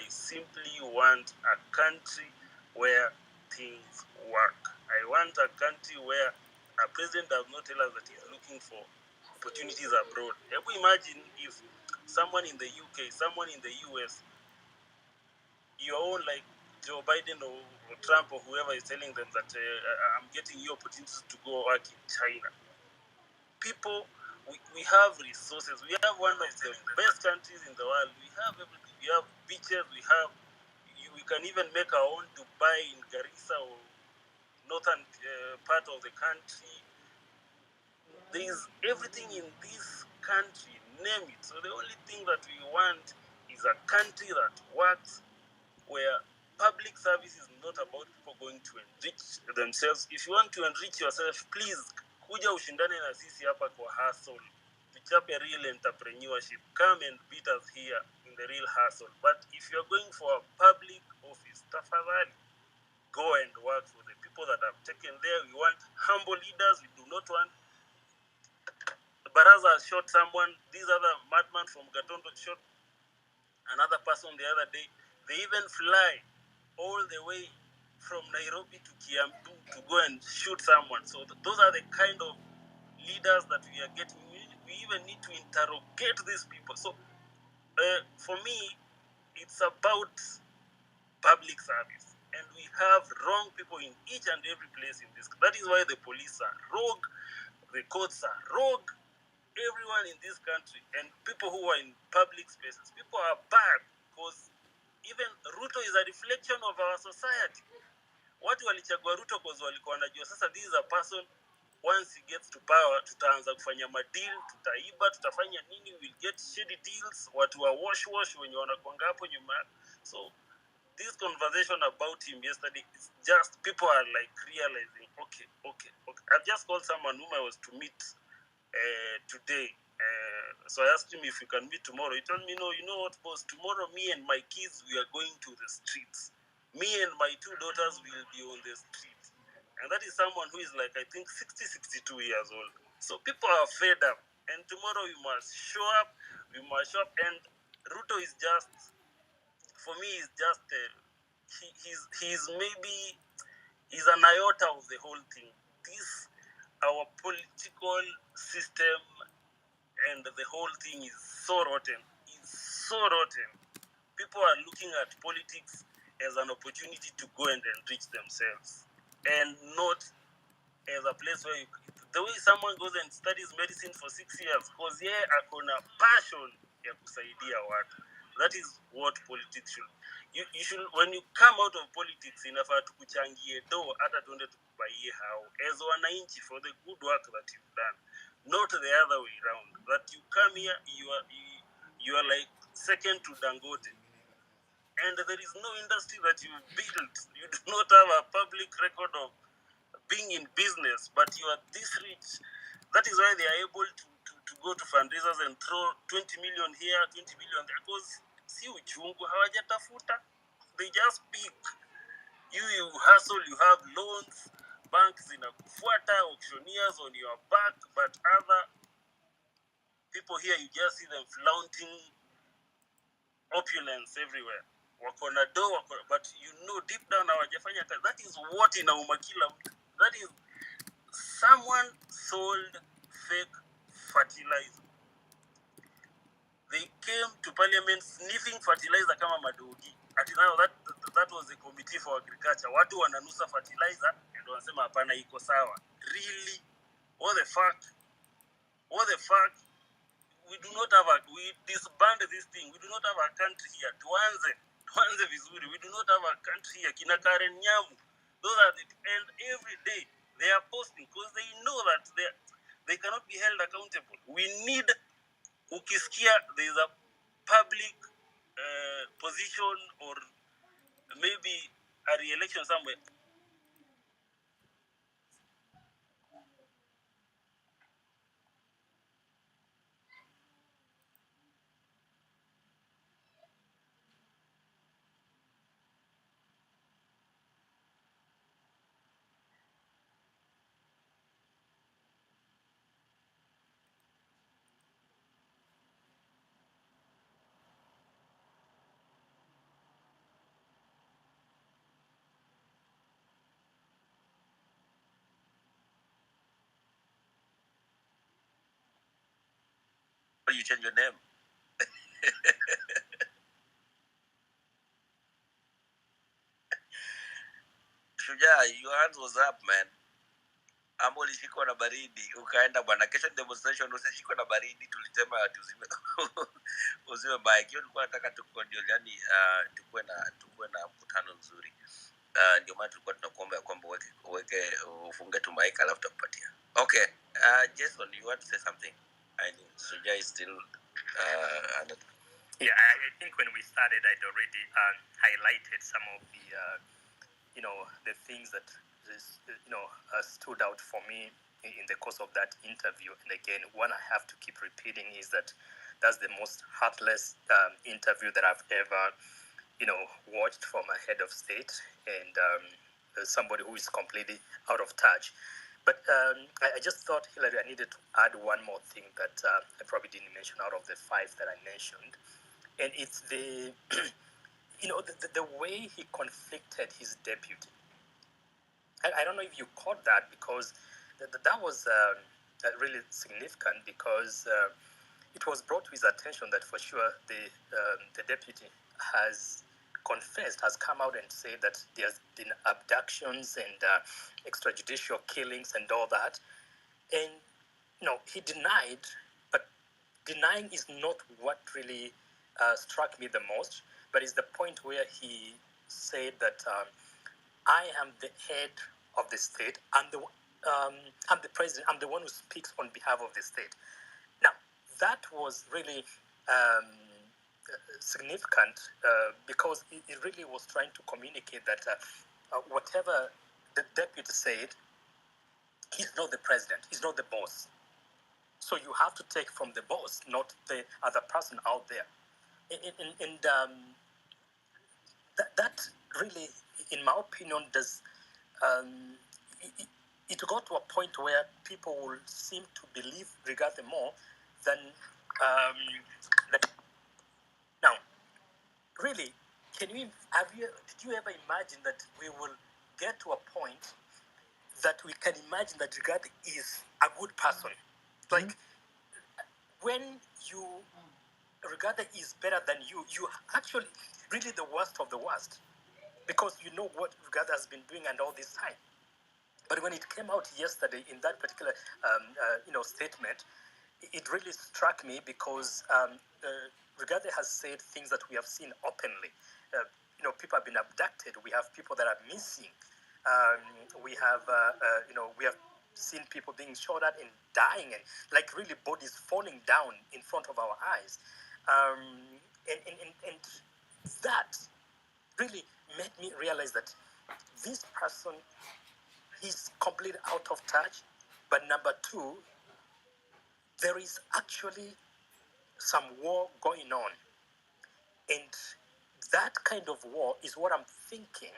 I simply want a country where things work. I want a country where a president does not tell us that he's looking for opportunities abroad. Imagine if someone in the UK, someone in the US, your own like Joe Biden or Trump or whoever is telling them that I'm getting you opportunities to go work in China. People, we have resources. We have one of the best countries in the world. We have everything. We have beaches. We can even make our own Dubai in Garissa or northern part of the country. There is everything in this country, name it. So the only thing that we want is a country that works, where public service is not about people going to enrich themselves. If you want to enrich yourself, please kuja ushindane na sisi hapa kwa hustle. Tuchape real entrepreneurship. Come and beat us here in the real hustle. But if you're going for a public office, tafadhali, go and work for the people that have taken there. We want humble leaders. We do not want Baraza shot someone. These other madman from Gatondo shot another person the other day. They even fly all the way from Nairobi to Kiambu to go and shoot someone. So those are the kind of leaders that we are getting. We even need to interrogate these people. So for me, it's about public service. And we have wrong people in each and every place in this. That is why the police are rogue, the courts are rogue, everyone in this country, and people who are in public spaces. People are bad because even Ruto is a reflection of our society. Watu walichagua Ruto because walikuwa wanajua sasa this is a person, once he gets to power, tutaanza kufanya madeal, tutaiba, tutafanya nini, we'll get shady deals, watu wa wash wenye wanakuanga hapo nyuma. So this conversation about him yesterday is just, people are like realizing, okay. I've just called someone whom I was to meet today. So I asked him if we can meet tomorrow. He told me, no, you know what, boss, tomorrow me and my kids, we are going to the streets. Me and my two daughters will be on the street. And that is someone who is like, I think 60, 62 years old. So people are fed up. And tomorrow we must show up. And Ruto is just, for me, is just, he's an iota of the whole thing. Our political system and the whole thing is so rotten. People are looking at politics as an opportunity to go and enrich themselves, and not as a place where the way someone goes and studies medicine for 6 years because akona passion ya kusaidia watu. That is what politics should. You should, when you come out of politics, inafaa tukuchangie do hata tuende tukubaie hao as wananchi for the good work that you've done, not the other way around. That you come here, you are like second to Dangote, and there is no industry that you built. You do not have a public record of being in business, but you are this rich. That is why they are able to go to fundraisers and throw 20 million here, 20 million there, because si uchungu hawajatafuta. They just pick. You hustle, you have loans, banks inakufuata, auctioneers on your back, but other people here, you just see them flaunting opulence everywhere. Wakona do, but you know deep down hawajafanya kazi. That is what inauma kila mtu. That is, someone sold fake fertilizer. They came to parliament sniffing fertilizer kama madogi. Now that was the committee for agriculture. Watu wananusa fertilizer and wanasema hapana iko sawa. Really? What the fuck? We do not have we disbanded this thing. We do not have a country here. Tuanze vizuri. We do not have a country here. Kina Karen Nyamu. Those are and every day they are posting because they know that they cannot be held accountable. We need, ukisikia there is a public position or maybe a re-election somewhere. change your name. Shujaa, your hands was up, man. Ama ulishikwa na baridi ukaenda bwana, kesho demonstration usishikwa na baridi, tulisema tuzime uzime bike. Hiyo tulikuwa nataka tukondio, yani tukuwe na mkutano nzuri. Ndio maana tulikuwa tunakuomba kwamba uweke ufunge tu mic alafu tutakupatia. Okay, Jason, you want to say something? I know Suja is still yeah, I think when we started, I'd already highlighted some of the the things that stood out for me in the course of that interview. And again, one I have to keep repeating is that that's the most heartless interview that I've ever watched from a head of state, and somebody who is completely out of touch. But I just thought, Hillary, I needed to add one more thing that I probably didn't mention out of the 5 that I mentioned, and it's the the way he conflicted his deputy. I don't know if you caught that, because that was really significant, because it was brought to his attention that for sure the deputy has confessed, has come out and said that there's been abductions and extrajudicial killings and all that. And he denied, but denying is not what really struck me the most, but it's the point where he said that I am the head of the state. I'm the president. I'm the one who speaks on behalf of the state. Now, that was really significant, because it really was trying to communicate that whatever the deputy said, he's not the president. He's not the boss. So you have to take from the boss, not the other person out there. And that really, in my opinion, does it got to a point where people will seem to believe Rigathi more than now. Really, did you ever imagine that we will get to a point that we can imagine that Rigathi is a good person? Like, when you Rigathi is better than you actually really the worst of the worst, because you know what Rigathi has been doing and all this time. But when it came out yesterday in that particular statement, it really struck me, because Rigathi has said things that we have seen openly. People have been abducted. We have people that are missing. We have seen people being shot at and dying, and like really bodies falling down in front of our eyes. And that really made me realize that this person is completely out of touch. But number 2, there is actually some war going on. And that kind of war is what I'm thinking,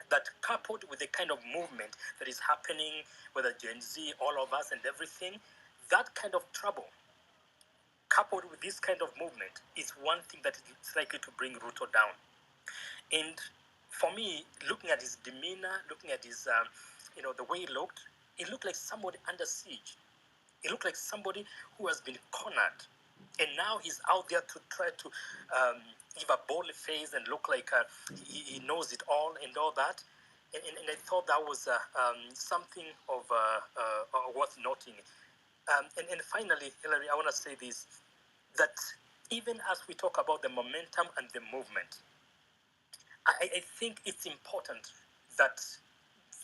that coupled with the kind of movement that is happening, whether Gen Z, all of us and everything, that kind of trouble, coupled with this kind of movement, is one thing that is likely to bring Ruto down. And for me, looking at his demeanor, looking at his, the way he looked, it looked like somebody under siege. It looked like somebody who has been cornered. And now he's out there to try to give a bold face and look like he knows it all and all that. And I thought that was something of worth noting. And finally, Hillary, I want to say this, that even as we talk about the momentum and the movement, I think it's important that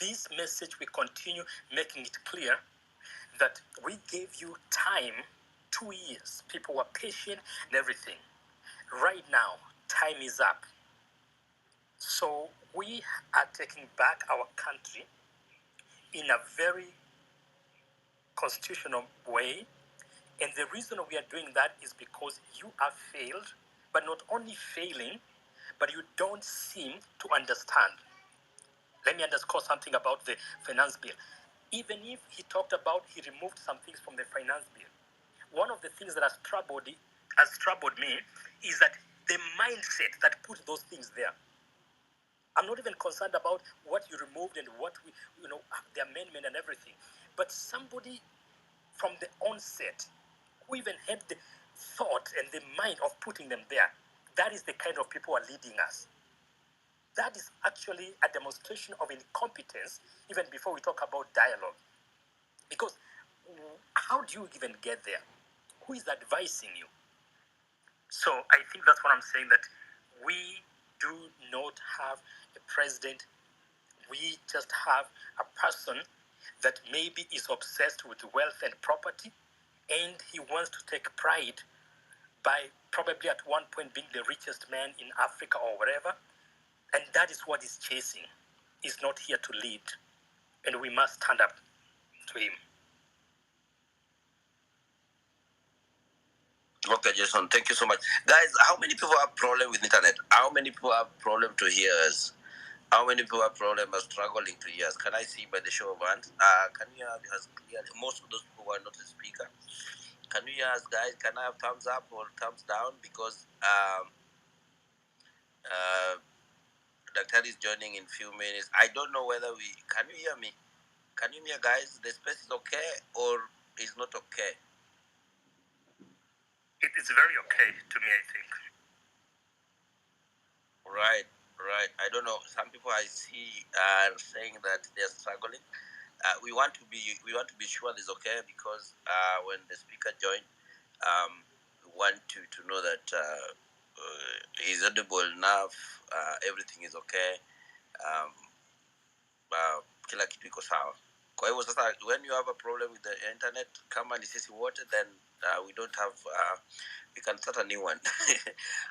this message, we continue making it clear that we gave you time, 2 years. People were patient and everything. Right now, time is up. So we are taking back our country in a very constitutional way. And the reason we are doing that is because you have failed, but not only failing, but you don't seem to understand. Let me underscore something about the finance bill. Even if he talked about he removed some things from the finance bill, one of the things that has troubled me is that the mindset that put those things there. I'm not even concerned about what you removed and what the amendment and everything. But somebody from the onset who even had the thought and the mind of putting them there. That is the kind of people who are leading us. That is actually a demonstration of incompetence, even before we talk about dialogue. Because how do you even get there? Who is advising you? So I think that's what I'm saying, that we do not have a president. We just have a person that maybe is obsessed with wealth and property, and he wants to take pride by probably at one point being the richest man in Africa or wherever. And that is what he's chasing. He's not here to lead. And we must stand up to him. Okay, Jason, thank you so much. Guys, how many people have problem with internet? How many people have problem to hear us? How many people have problem are struggling to hear us? Can I see by the show of hands? Can you have us clearly? Most of those people who are not a speaker. Can you hear us, guys? Can I have thumbs up or thumbs down? Because Dr. is joining in few minutes. I don't know whether we can you hear me? Can you hear, guys? The space is okay or is not okay? It is very okay to me, I think. Right, right. I don't know. Some people I see are saying that they're struggling. We want to be sure it's okay, because when the speaker joined, we want to know that he's audible enough. Everything is okay. Kila kitu iko sawa. Kwa hivyo sasa, when you have a problem with the internet, kama ni sisi wote, then we don't have we can start a new one.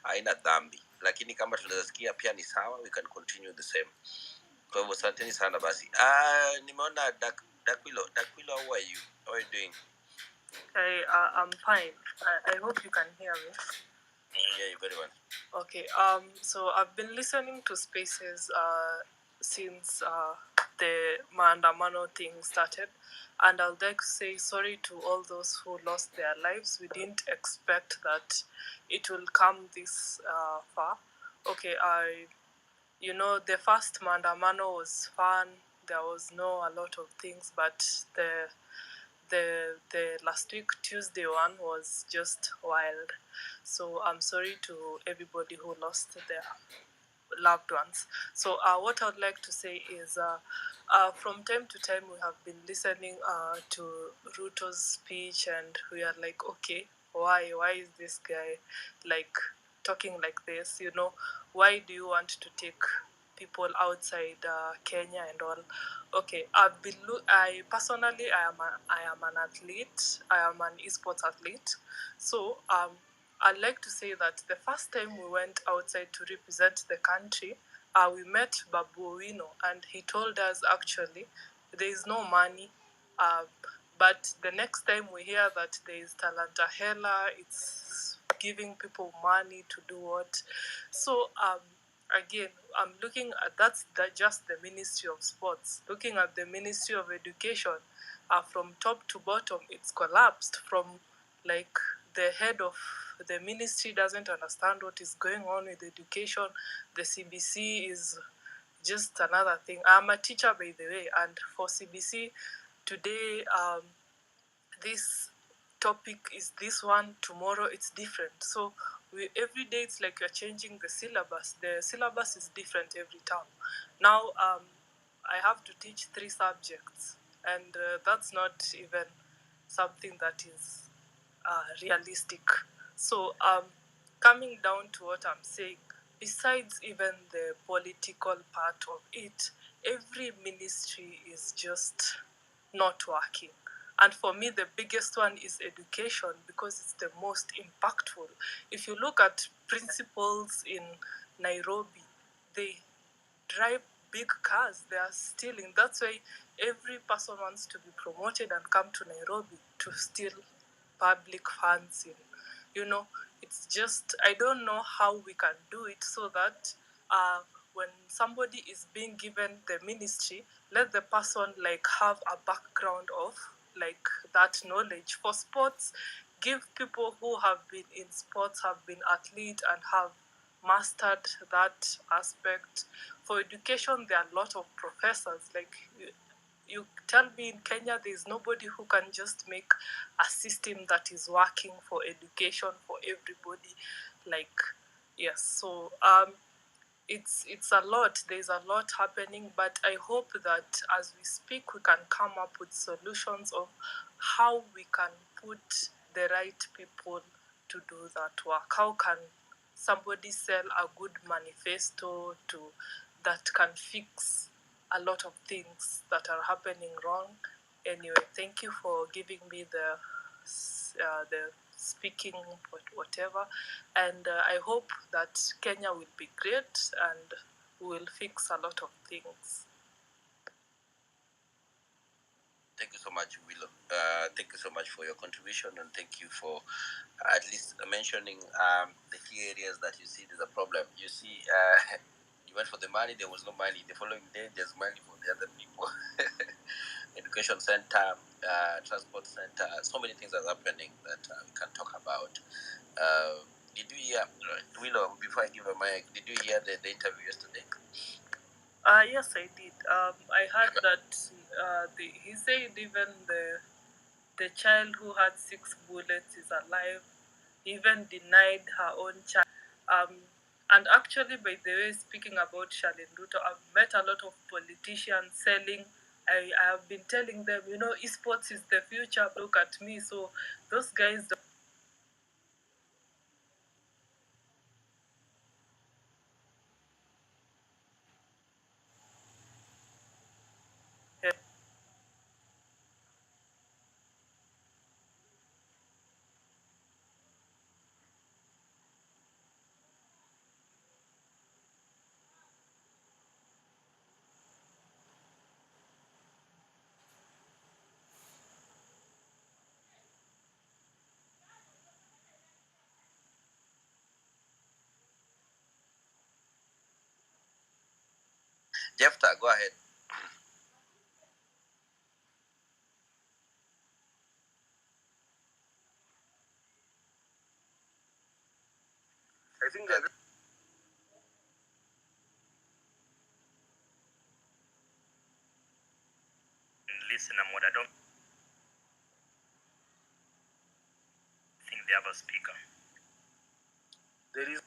Haina dhambi, lakini kama tunasikia pia ni sawa, we can continue the same. Kwa hivyo asanteni sana basi. Nimeona Dakwilo, how are you? How are you doing? Hey, I'm fine. I hope you can hear me. Yeah, you very well. Okay. So I've been listening to Spaces since the Maandamano thing started, and I'll like to say sorry to all those who lost their lives. We didn't expect that it will come this far. Okay. The first Maandamano was fun. There was no a lot of things, but the last week Tuesday one was just wild. So I'm sorry to everybody who lost their loved ones. So what I would like to say is, from time to time we have been listening to Ruto's speech, and we are like, okay, why is this guy like talking like this? Why do you want to take people outside Kenya and all? Okay, I personally, I am an athlete. I am an esports athlete. So I'd like to say that the first time we went outside to represent the country, we met Babu Owino, and he told us actually there is no money. Uh, but the next time we hear that there is Talanta Hela, it's giving people money to do what. So again, I'm looking at just the Ministry of Sports. Looking at the Ministry of Education, from top to bottom, it's collapsed. From like the head of the ministry doesn't understand what is going on with education. The CBC is just another thing. I'm a teacher, by the way, and for CBC today, this topic is this one, tomorrow it's different. So every day it's like you're changing the syllabus. The syllabus is different every term. Now I have to teach 3 subjects, and that's not even something that is realistic. So coming down to what I'm saying, besides even the political part of it, every ministry is just not working. And for me, the biggest one is education, because it's the most impactful. If you look at principals in Nairobi, they drive big cars, they are stealing. That's why every person wants to be promoted and come to Nairobi to steal public funds. It's just, I don't know how we can do it so that when somebody is being given the ministry, let the person like have a background of like that knowledge. For sports, give people who have been in sports, have been athletes, and have mastered that aspect. For education, there are a lot of professors. Like you tell me in Kenya there's nobody who can just make a system that is working for education for everybody. Like, yes, so it's a lot. There's a lot happening, but I hope that as we speak, we can come up with solutions of how we can put the right people to do that work. How can somebody sell a good manifesto that can fix a lot of things that are happening wrong? Anyway, thank you for giving me the speaking whatever, and I hope that Kenya will be great and will fix a lot of things. Thank you so much, Willow. Thank you so much for your contribution, and thank you for at least mentioning the key areas that you see there's a problem. You see, you went for the money, there was no money. The following day, there's money for the other people. Education center, transport center, so many things are happening that we can talk about. Did you hear, Willow, before I give a mic, did you hear the interview yesterday? Yes, I did. I heard that he said even the child who had 6 bullets is alive. He even denied her own child. And actually, by the way, speaking about Charlene Ruto, I've met a lot of politicians selling. I have been telling them, esports is the future. Look at me. So those guys don't. Jefta, go ahead. I think listen and what I don't think they have a speaker. there is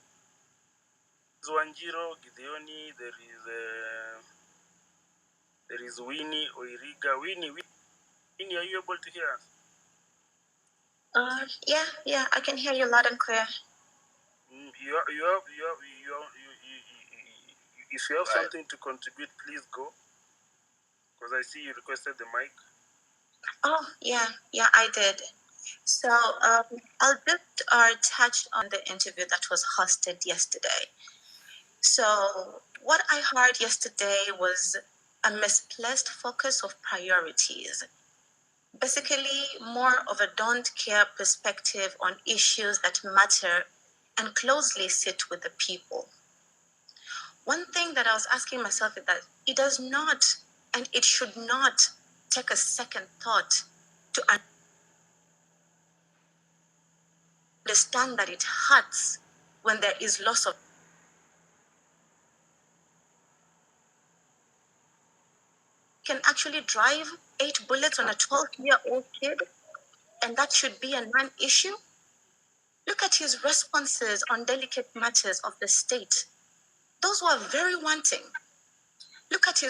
Wanjiro, Gideoni, there is Winnie Oiriga. Winnie, are you able to hear us? Yeah, I can hear you loud and clear. If you have something to contribute, please go. Because I see you requested the mic. Oh, yeah, I did. So I'll just touch on the interview that was hosted yesterday. So what I heard yesterday was a misplaced focus of priorities. Basically, more of a don't care perspective on issues that matter and closely sit with the people. One thing that I was asking myself is that it does not and it should not take a second thought to understand that it hurts when there is loss of can actually drive 8 bullets on a 12-year-old kid, and that should be a non-issue. Look at his responses on delicate matters of the state. Those were very wanting. Look at his